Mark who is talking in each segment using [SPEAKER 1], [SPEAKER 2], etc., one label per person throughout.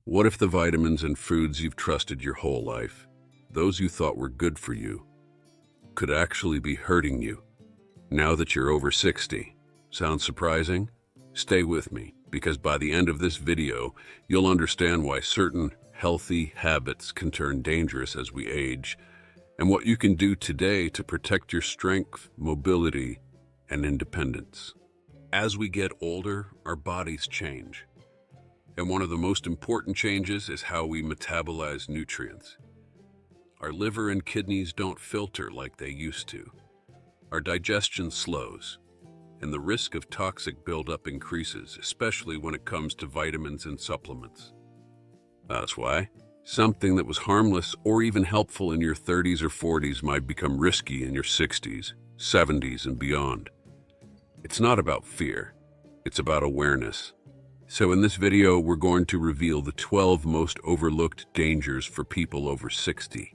[SPEAKER 1] What if the vitamins and foods you've trusted your whole life, those you thought were good for you, could actually be hurting you now that you're over 60? Sounds surprising? Stay with me, because by the end of this video, you'll understand why certain healthy habits can turn dangerous as we age, and what you can do today to protect your strength, mobility, and independence. As we get older, our bodies change. And one of the most important changes is how we metabolize nutrients. Our liver and kidneys don't filter like they used to. Our digestion slows, and the risk of toxic buildup increases, especially when it comes to vitamins and supplements. That's why something that was harmless or even helpful in your 30s or 40s might become risky in your 60s, 70s, and beyond. It's not about fear, it's about awareness. So in this video, we're going to reveal the 12 most overlooked dangers for people over 60,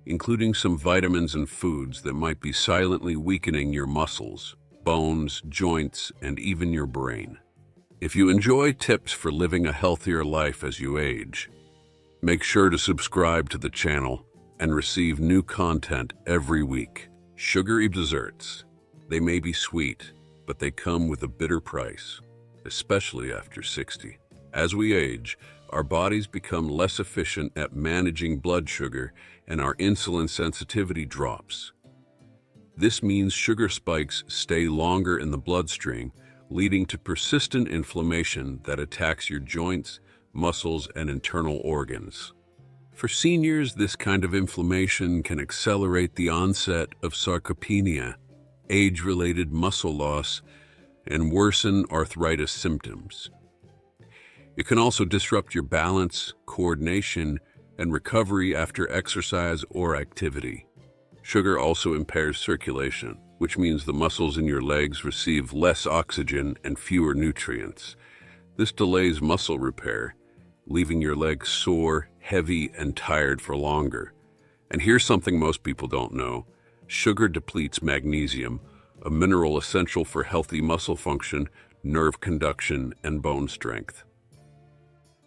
[SPEAKER 1] including some vitamins and foods that might be silently weakening your muscles, bones, joints, and even your brain. If you enjoy tips for living a healthier life as you age, make sure to subscribe to the channel and receive new content every week. Sugary desserts. They may be sweet, but they come with a bitter price, especially after 60. As we age, our bodies become less efficient at managing blood sugar and our insulin sensitivity drops. This means sugar spikes stay longer in the bloodstream, leading to persistent inflammation that attacks your joints, muscles, and internal organs. For seniors, this kind of inflammation can accelerate the onset of sarcopenia, age-related muscle loss, and worsen arthritis symptoms. It can also disrupt your balance, coordination, and recovery after exercise or activity. Sugar also impairs circulation, which means the muscles in your legs receive less oxygen and fewer nutrients. This delays muscle repair, leaving your legs sore, heavy, and tired for longer. And here's something most people don't know. Sugar depletes magnesium, a mineral essential for healthy muscle function, nerve conduction, and bone strength.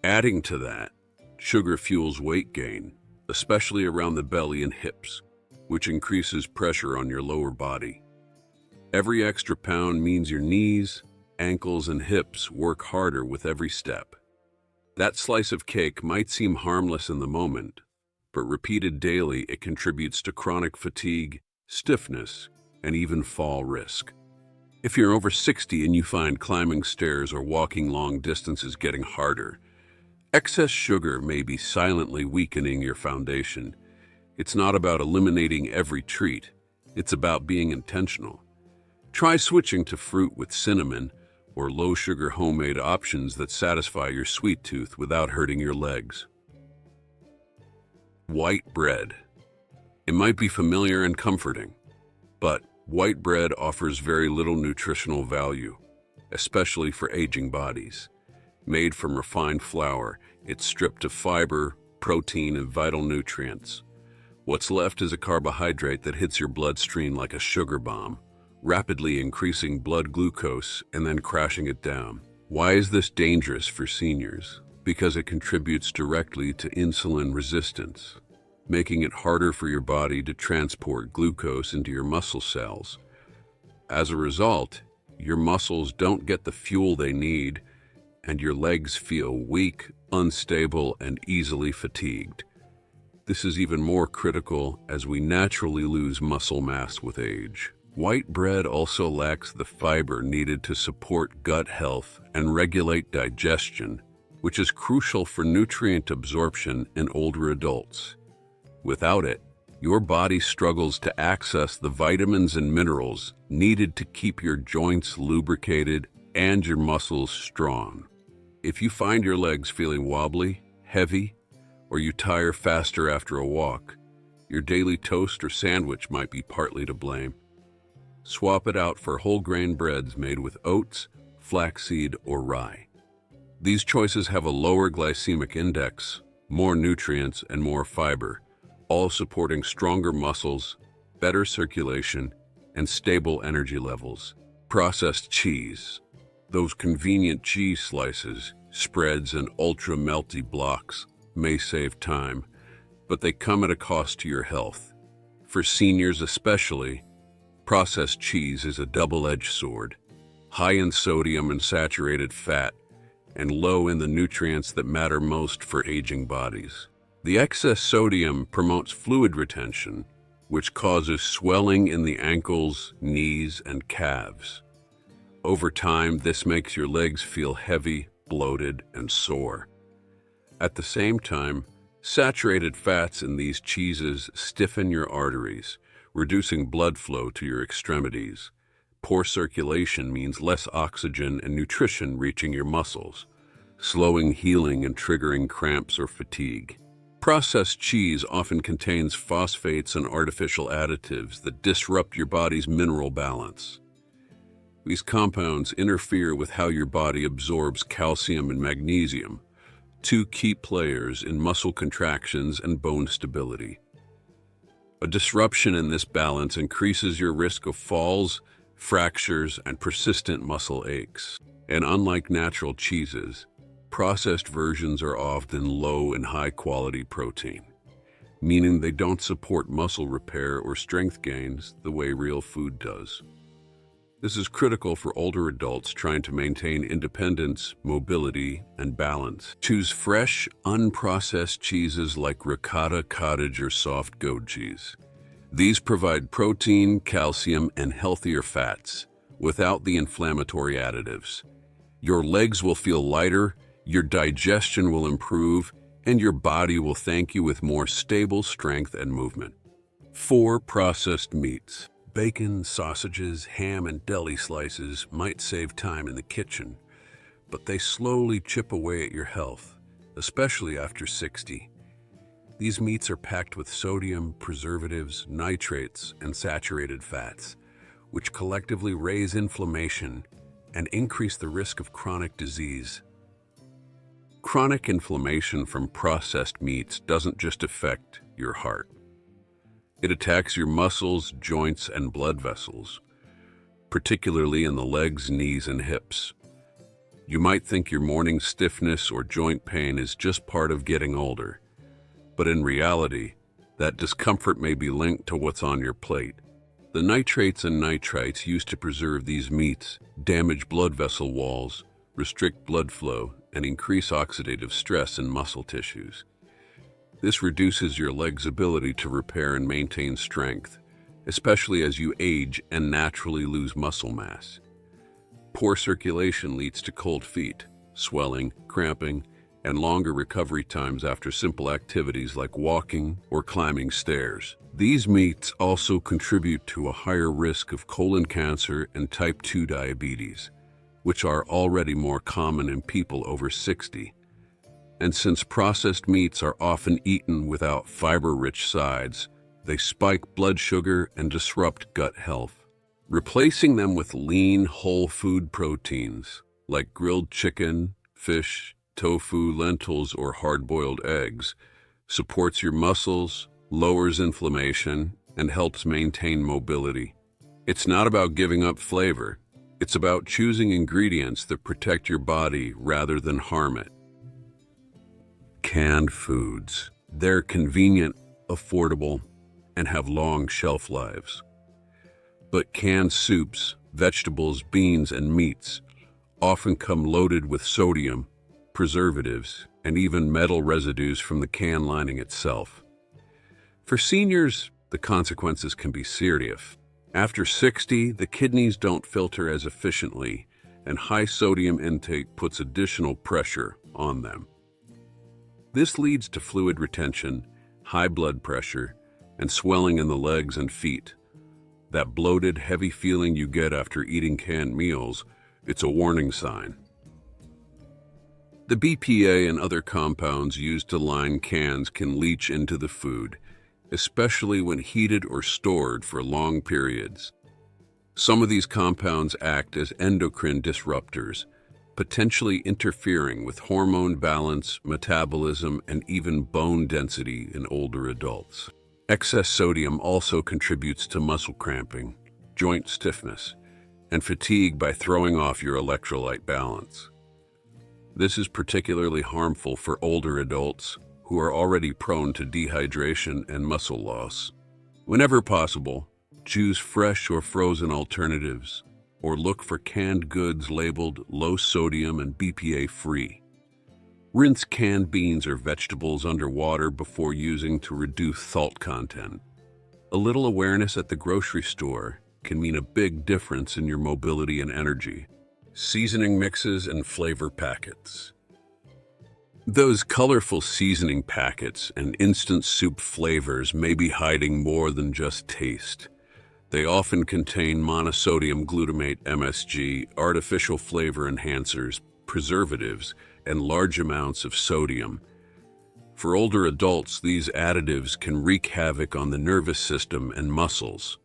[SPEAKER 1] Adding to that, sugar fuels weight gain, especially around the belly and hips, which increases pressure on your lower body. Every extra pound means your knees, ankles, and hips work harder with every step. That slice of cake might seem harmless in the moment, but repeated daily, it contributes to chronic fatigue, stiffness, and even fall risk. If you're over 60 and you find climbing stairs or walking long distances getting harder, excess sugar may be silently weakening your foundation. It's not about eliminating every treat, it's about being intentional. Try switching to fruit with cinnamon or low-sugar homemade options that satisfy your sweet tooth without hurting your legs. White bread. It might be familiar and comforting, but white bread offers very little nutritional value, especially for aging bodies. Made from refined flour, it's stripped of fiber, protein, and vital nutrients. What's left is a carbohydrate that hits your bloodstream like a sugar bomb, rapidly increasing blood glucose and then crashing it down. Why is this dangerous for seniors? Because it contributes directly to insulin resistance, making it harder for your body to transport glucose into your muscle cells. As a result, your muscles don't get the fuel they need, and your legs feel weak, unstable, and easily fatigued. This is even more critical as we naturally lose muscle mass with age. White bread also lacks the fiber needed to support gut health and regulate digestion, which is crucial for nutrient absorption in older adults. Without it, your body struggles to access the vitamins and minerals needed to keep your joints lubricated and your muscles strong. If you find your legs feeling wobbly, heavy, or you tire faster after a walk, your daily toast or sandwich might be partly to blame. Swap it out for whole grain breads made with oats, flaxseed, or rye. These choices have a lower glycemic index, more nutrients, and more fiber, all supporting stronger muscles, better circulation, and stable energy levels. Processed cheese. Those convenient cheese slices spreads, and ultra-melty blocks may save time, but they come at a cost to your health. For seniors especially, processed cheese is a double-edged sword, high in sodium and saturated fat, and low in the nutrients that matter most for aging bodies. The excess sodium promotes fluid retention, which causes swelling in the ankles, knees, and calves. Over time, this makes your legs feel heavy, bloated, and sore. At the same time, saturated fats in these cheeses stiffen your arteries, reducing blood flow to your extremities. Poor circulation means less oxygen and nutrition reaching your muscles, slowing healing and triggering cramps or fatigue. Processed cheese often contains phosphates and artificial additives that disrupt your body's mineral balance. These compounds interfere with how your body absorbs calcium and magnesium, two key players in muscle contractions and bone stability. A disruption in this balance increases your risk of falls, fractures, and persistent muscle aches. And unlike natural cheeses, processed versions are often low in high-quality protein, meaning they don't support muscle repair or strength gains the way real food does. This is critical for older adults trying to maintain independence, mobility, and balance. Choose fresh, unprocessed cheeses like ricotta, cottage, or soft goat cheese. These provide protein, calcium, and healthier fats without the inflammatory additives. Your legs will feel lighter, your digestion will improve, and your body will thank you with more stable strength and movement. 4. Processed meats. Bacon, sausages, ham, and deli slices might save time in the kitchen, but they slowly chip away at your health, especially after 60. These meats are packed with sodium, preservatives, nitrates, and saturated fats, which collectively raise inflammation and increase the risk of chronic disease. Chronic inflammation from processed meats doesn't just affect your heart. It attacks your muscles, joints, and blood vessels, particularly in the legs, knees, and hips. You might think your morning stiffness or joint pain is just part of getting older, but in reality, that discomfort may be linked to what's on your plate. The nitrates and nitrites used to preserve these meats damage blood vessel walls, restrict blood flow, and increase oxidative stress in muscle tissues. This reduces your leg's ability to repair and maintain strength, especially as you age and naturally lose muscle mass. Poor circulation leads to cold feet, swelling, cramping, and longer recovery times after simple activities like walking or climbing stairs. These meats also contribute to a higher risk of colon cancer and type 2 diabetes, which are already more common in people over 60. And since processed meats are often eaten without fiber-rich sides, they spike blood sugar and disrupt gut health. Replacing them with lean, whole food proteins like grilled chicken, fish, tofu, lentils, or hard-boiled eggs supports your muscles, lowers inflammation, and helps maintain mobility. It's not about giving up flavor. It's about choosing ingredients that protect your body rather than harm it. Canned foods. They're convenient, affordable, and have long shelf lives. But canned soups, vegetables, beans, and meats often come loaded with sodium, preservatives, and even metal residues from the can lining itself. For seniors, the consequences can be serious. After 60, the kidneys don't filter as efficiently, and high sodium intake puts additional pressure on them. This leads to fluid retention, high blood pressure, and swelling in the legs and feet. That bloated, heavy feeling you get after eating canned meals, it's a warning sign. The BPA and other compounds used to line cans can leach into the food, especially when heated or stored for long periods. Some of these compounds act as endocrine disruptors, potentially interfering with hormone balance, metabolism, and even bone density in older adults. Excess sodium also contributes to muscle cramping, joint stiffness, and fatigue by throwing off your electrolyte balance. This is particularly harmful for older adults who are already prone to dehydration and muscle loss. Whenever possible, choose fresh or frozen alternatives, or look for canned goods labeled low sodium and BPA free. Rinse canned beans or vegetables under water before using to reduce salt content. A little awareness at the grocery store can mean a big difference in your mobility and energy. Seasoning mixes and flavor packets. Those colorful seasoning packets and instant soup flavors may be hiding more than just taste. They often contain monosodium glutamate (MSG), artificial flavor enhancers, preservatives, and large amounts of sodium. For older adults, these additives can wreak havoc on the nervous system and muscles.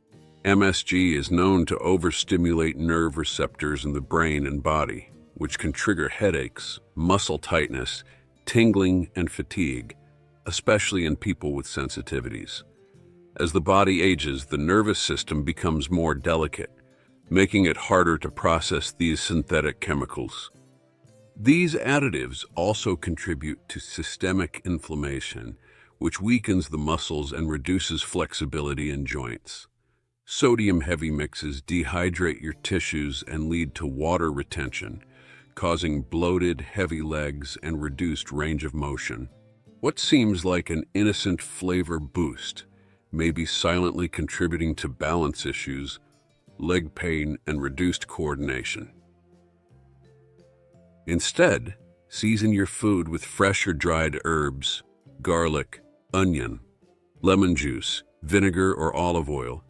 [SPEAKER 1] MSG is known to overstimulate nerve receptors in the brain and body, which can trigger headaches, muscle tightness, tingling, and fatigue, especially in people with sensitivities. As the body ages, the nervous system becomes more delicate, making it harder to process these synthetic chemicals. These additives also contribute to systemic inflammation, which weakens the muscles and reduces flexibility in joints. Sodium-heavy mixes dehydrate your tissues and lead to water retention, causing bloated, heavy legs and reduced range of motion. What seems like an innocent flavor boost may be silently contributing to balance issues, leg pain, and reduced coordination. Instead, season your food with fresh or dried herbs, garlic, onion, lemon juice, vinegar, or olive oil.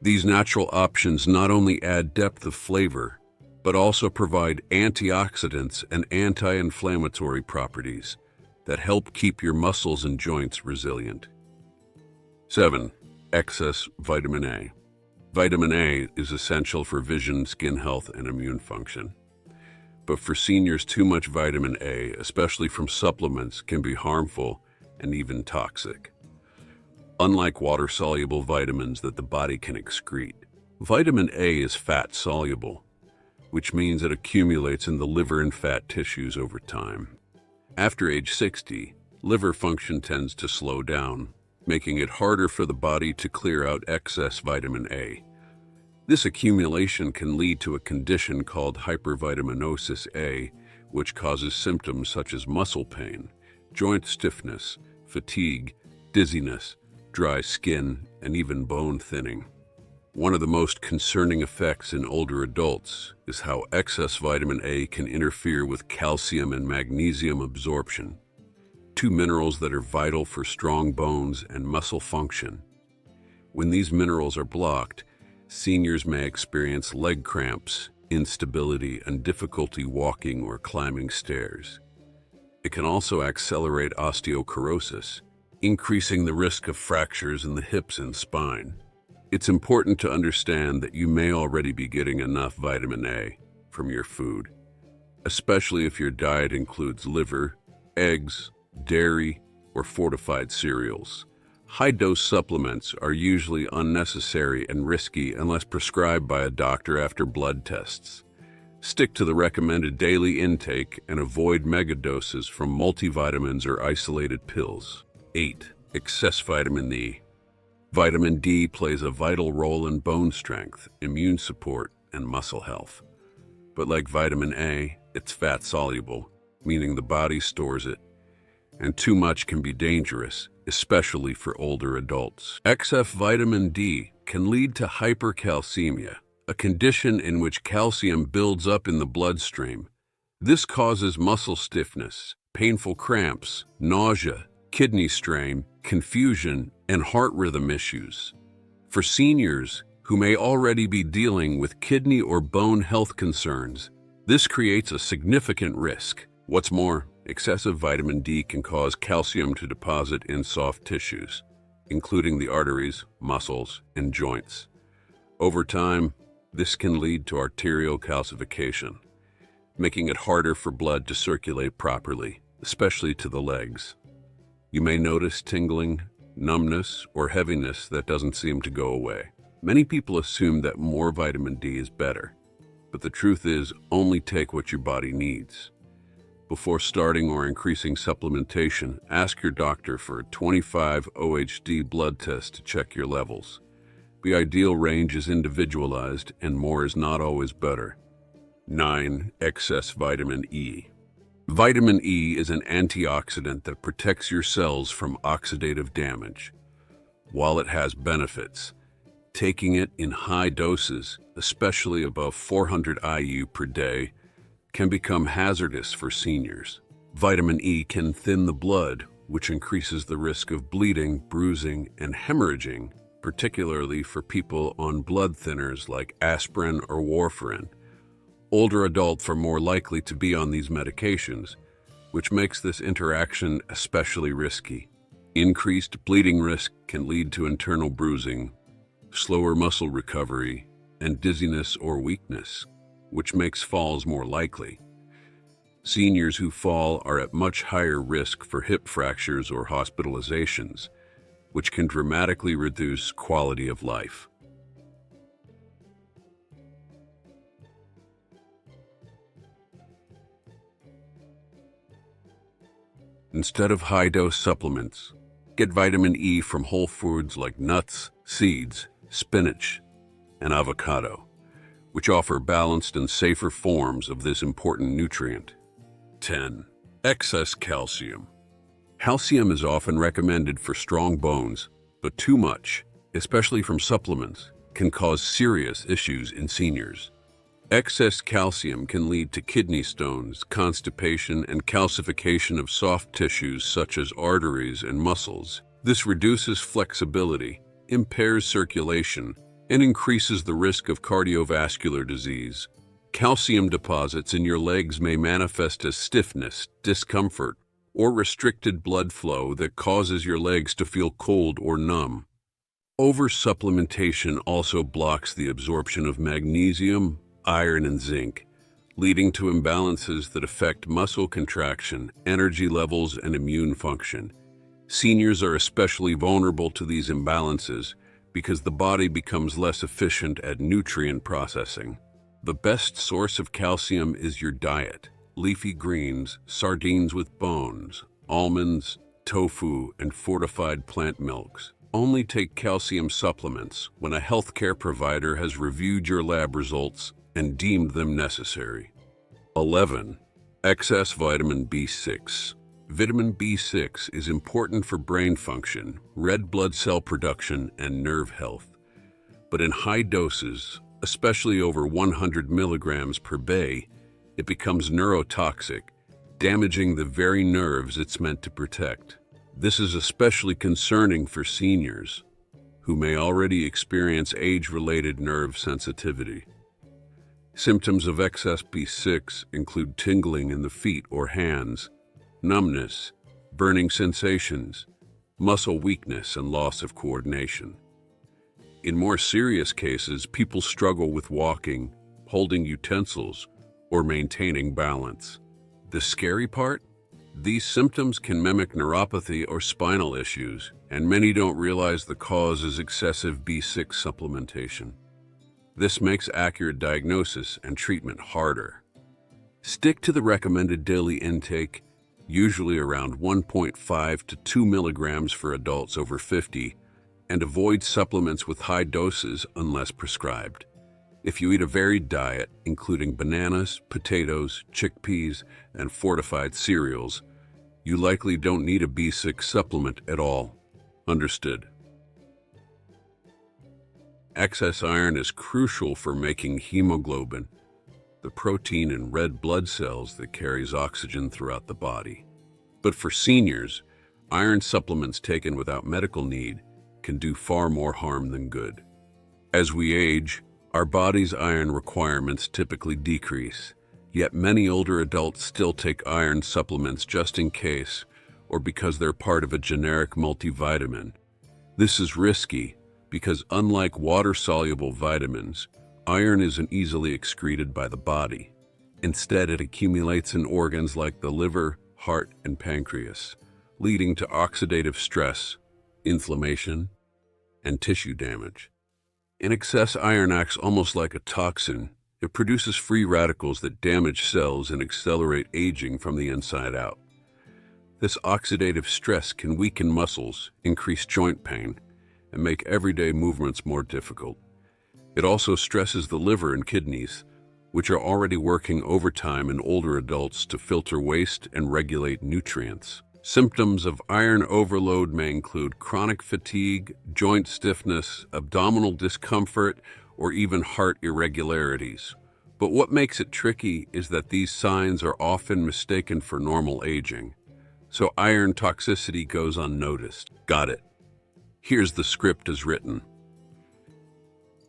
[SPEAKER 1] These natural options not only add depth of flavor, but also provide antioxidants and anti-inflammatory properties that help keep your muscles and joints resilient. 7. Excess vitamin A. Vitamin A is essential for vision, skin health, and immune function. But for seniors, too much vitamin A, especially from supplements, can be harmful and even toxic. Unlike water-soluble vitamins that the body can excrete, vitamin A is fat-soluble, which means it accumulates in the liver and fat tissues over time. After age 60, liver function tends to slow down, making it harder for the body to clear out excess vitamin A. This accumulation can lead to a condition called hypervitaminosis A, which causes symptoms such as muscle pain, joint stiffness, fatigue, dizziness, dry skin, and even bone thinning. One of the most concerning effects in older adults is how excess vitamin A can interfere with calcium and magnesium absorption, two minerals that are vital for strong bones and muscle function. When these minerals are blocked, seniors may experience leg cramps, instability, and difficulty walking or climbing stairs. It can also accelerate osteoporosis, increasing the risk of fractures in the hips and spine. It's important to understand that you may already be getting enough vitamin A from your food, especially if your diet includes liver, eggs, dairy, or fortified cereals. High-dose supplements are usually unnecessary and risky unless prescribed by a doctor after blood tests. Stick to the recommended daily intake and avoid megadoses from multivitamins or isolated pills. 8. Excess vitamin D. Vitamin D plays a vital role in bone strength, immune support, and muscle health. But like vitamin A, it's fat-soluble, meaning the body stores it, and too much can be dangerous, especially for older adults. Excess vitamin D can lead to hypercalcemia, a condition in which calcium builds up in the bloodstream. This causes muscle stiffness, painful cramps, nausea, kidney strain, confusion, and heart rhythm issues. For seniors who may already be dealing with kidney or bone health concerns, this creates a significant risk. What's more, excessive vitamin D can cause calcium to deposit in soft tissues, including the arteries, muscles, and joints. Over time, this can lead to arterial calcification, making it harder for blood to circulate properly, especially to the legs. You may notice tingling, numbness, or heaviness that doesn't seem to go away. Many people assume that more vitamin D is better, but the truth is only take what your body needs. Before starting or increasing supplementation, ask your doctor for a 25 OHD blood test to check your levels. The ideal range is individualized, and more is not always better. 9. Excess vitamin E. Vitamin E is an antioxidant that protects your cells from oxidative damage. While it has benefits, taking it in high doses, especially above 400 IU per day, can become hazardous for seniors. Vitamin E can thin the blood, which increases the risk of bleeding, bruising, and hemorrhaging, particularly for people on blood thinners like aspirin or warfarin. Older adults are more likely to be on these medications, which makes this interaction especially risky. Increased bleeding risk can lead to internal bruising, slower muscle recovery, and dizziness or weakness, which makes falls more likely. Seniors who fall are at much higher risk for hip fractures or hospitalizations, which can dramatically reduce quality of life. Instead of high-dose supplements, get vitamin E from whole foods like nuts, seeds, spinach, and avocado, which offer balanced and safer forms of this important nutrient. 10. Excess calcium. Calcium is often recommended for strong bones, but too much, especially from supplements, can cause serious issues in seniors. Excess calcium can lead to kidney stones, constipation, and calcification of soft tissues such as arteries and muscles. This reduces flexibility, impairs circulation, and increases the risk of cardiovascular disease. Calcium deposits in your legs may manifest as stiffness, discomfort, or restricted blood flow that causes your legs to feel cold or numb. Oversupplementation also blocks the absorption of magnesium, iron, and zinc, leading to imbalances that affect muscle contraction, energy levels, and immune function. Seniors are especially vulnerable to these imbalances because the body becomes less efficient at nutrient processing. The best source of calcium is your diet: leafy greens, sardines with bones, almonds, tofu, and fortified plant milks. Only take calcium supplements when a healthcare provider has reviewed your lab results and deemed them necessary. 11. Excess vitamin B6. Vitamin B6 is important for brain function, red blood cell production, and nerve health. But in high doses, especially over 100 milligrams per day, it becomes neurotoxic, damaging the very nerves it's meant to protect. This is especially concerning for seniors, who may already experience age-related nerve sensitivity. Symptoms of excess B6 include tingling in the feet or hands, numbness, burning sensations, muscle weakness, and loss of coordination. In more serious cases, people struggle with walking, holding utensils, or maintaining balance. The scary part? These symptoms can mimic neuropathy or spinal issues, and many don't realize the cause is excessive B6 supplementation. This makes accurate diagnosis and treatment harder. Stick to the recommended daily intake, usually around 1.5 to 2 milligrams for adults over 50, and avoid supplements with high doses unless prescribed. If you eat a varied diet, including bananas, potatoes, chickpeas, and fortified cereals, you likely don't need a B6 supplement at all. Understood. Excess iron is crucial for making hemoglobin, the protein in red blood cells that carries oxygen throughout the body. But for seniors, iron supplements taken without medical need can do far more harm than good. As we age, our body's iron requirements typically decrease, yet many older adults still take iron supplements just in case, or because they're part of a generic multivitamin. This is risky because, unlike water-soluble vitamins, iron isn't easily excreted by the body. Instead, it accumulates in organs like the liver, heart, and pancreas, leading to oxidative stress, inflammation, and tissue damage. In excess, iron acts almost like a toxin. It produces free radicals that damage cells and accelerate aging from the inside out. This oxidative stress can weaken muscles, increase joint pain, and make everyday movements more difficult. It also stresses the liver and kidneys, which are already working overtime in older adults to filter waste and regulate nutrients. Symptoms of iron overload may include chronic fatigue, joint stiffness, abdominal discomfort, or even heart irregularities. But what makes it tricky is that these signs are often mistaken for normal aging. So iron toxicity goes unnoticed. Got it. Here's the script as written.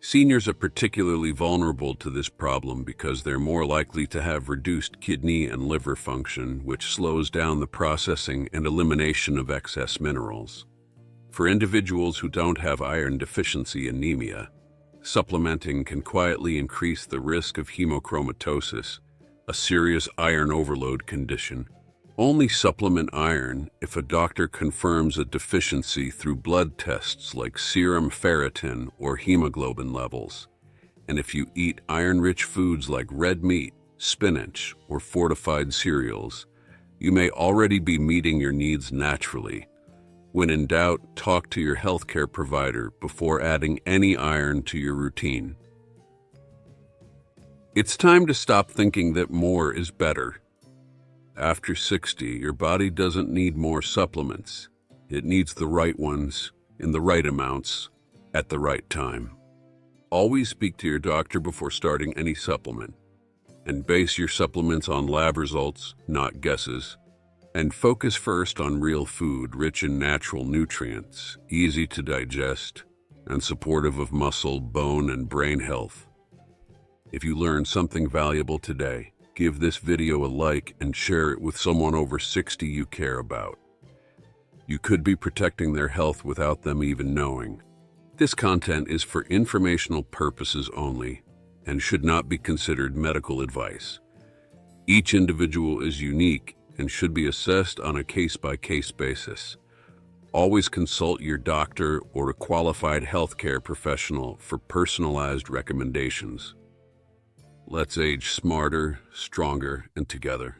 [SPEAKER 1] Seniors are particularly vulnerable to this problem because they're more likely to have reduced kidney and liver function, which slows down the processing and elimination of excess minerals. For individuals who don't have iron deficiency anemia, supplementing can quietly increase the risk of hemochromatosis, a serious iron overload condition. Only supplement iron if a doctor confirms a deficiency through blood tests like serum ferritin or hemoglobin levels. And if you eat iron-rich foods like red meat, spinach, or fortified cereals, you may already be meeting your needs naturally. When in doubt, talk to your healthcare provider before adding any iron to your routine. It's time to stop thinking that more is better. After 60, your body doesn't need more supplements. It needs the right ones, in the right amounts, at the right time. Always speak to your doctor before starting any supplement. And base your supplements on lab results, not guesses. And focus first on real food rich in natural nutrients, easy to digest, and supportive of muscle, bone, and brain health. If you learned something valuable today, give this video a like and share it with someone over 60 you care about. You could be protecting their health without them even knowing. This content is for informational purposes only and should not be considered medical advice. Each individual is unique and should be assessed on a case-by-case basis. Always consult your doctor or a qualified healthcare professional for personalized recommendations. Let's age smarter, stronger, and together.